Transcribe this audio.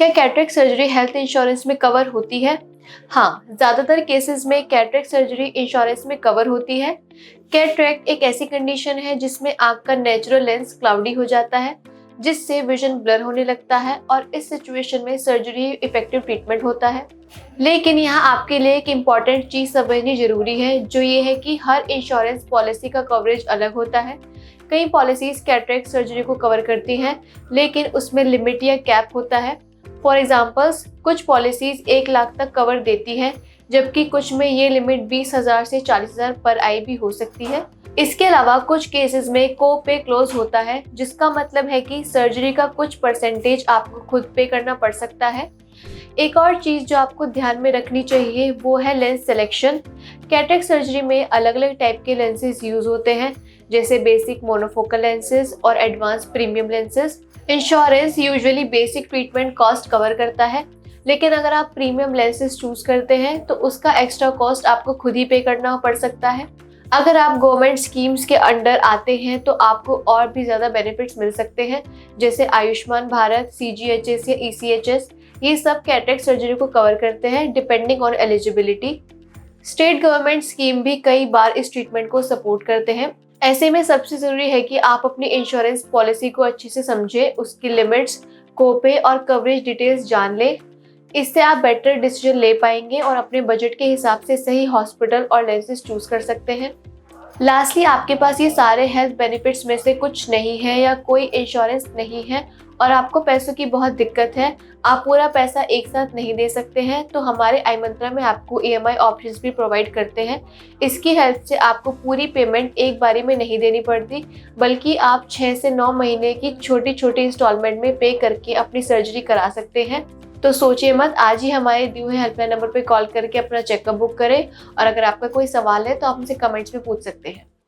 क्या cataract surgery health insurance में cover होती है? हाँ, ज़्यादातर केसेस में कैटरेक्ट सर्जरी इंश्योरेंस में कवर होती है। कैटरेक्ट एक ऐसी कंडीशन है जिसमें आँख का नेचुरल लेंस क्लाउडी हो जाता है, जिससे विजन ब्लर होने लगता है और इस सिचुएशन में सर्जरी इफेक्टिव ट्रीटमेंट होता है। लेकिन यहाँ आपके लिए एक इम्पॉर्टेंट चीज़ समझनी ज़रूरी है, जो ये है कि हर इंश्योरेंस पॉलिसी का कवरेज अलग होता है। कई पॉलिसीज कैटरेक्ट सर्जरी को कवर करती हैं, लेकिन उसमें लिमिट या कैप होता है। फॉर एग्जाम्पल्स, कुछ पॉलिसीज 1 लाख तक कवर देती है, जबकि कुछ में ये लिमिट 20,000 से 40,000 पर आई भी हो सकती है। इसके अलावा कुछ केसेस में को पे क्लोज होता है, जिसका मतलब है कि सर्जरी का कुछ परसेंटेज आपको खुद पे करना पड़ सकता है। एक और चीज़ जो आपको ध्यान में रखनी चाहिए वो है लेंस सिलेक्शन। कैटरेक्ट सर्जरी में अलग अलग टाइप के लेंसेज यूज होते हैं, जैसे बेसिक मोनोफोकल लेंसेज और advance premium lenses. Insurance usually basic treatment cost cover करता है, लेकिन अगर आप प्रीमियम लेंसेज चूज करते हैं तो उसका एक्स्ट्रा कॉस्ट आपको खुद ही पे करना पड़ सकता है। अगर आप गवर्नमेंट स्कीम्स के अंडर आते हैं तो आपको और भी ज़्यादा बेनिफिट्स मिल सकते हैं, जैसे आयुष्मान भारत, CGHS या ECHS। ये सब कैटरेक्ट सर्जरी को कवर करते हैं depending on eligibility. State government scheme भी कई बार इस ट्रीटमेंट को सपोर्ट करते हैं। ऐसे में सबसे ज़रूरी है कि आप अपनी इंश्योरेंस पॉलिसी को अच्छे से समझें, उसकी लिमिट्स, कोपे और कवरेज डिटेल्स जान लें। इससे आप बेटर डिसीजन ले पाएंगे और अपने बजट के हिसाब से सही हॉस्पिटल और लेंसेज चूज कर सकते हैं। लास्टली, आपके पास ये सारे हेल्थ बेनिफिट्स में से कुछ नहीं है या कोई इंश्योरेंस नहीं है और आपको पैसों की बहुत दिक्कत है, आप पूरा पैसा एक साथ नहीं दे सकते हैं, तो हमारे आई मंत्रा में आपको EMI ऑप्शंस भी प्रोवाइड करते हैं। इसकी हेल्प से आपको पूरी पेमेंट एक बारी में नहीं देनी पड़ती, बल्कि आप 6 से 9 महीने की छोटी छोटी इंस्टॉलमेंट में पे करके अपनी सर्जरी करा सकते हैं। तो सोचिए मत, आज ही हमारे दिए हुए हेल्पलाइन नंबर पर कॉल करके अपना चेकअप बुक करें। और अगर आपका कोई सवाल है तो आप हमसे कमेंट्स में पूछ सकते हैं।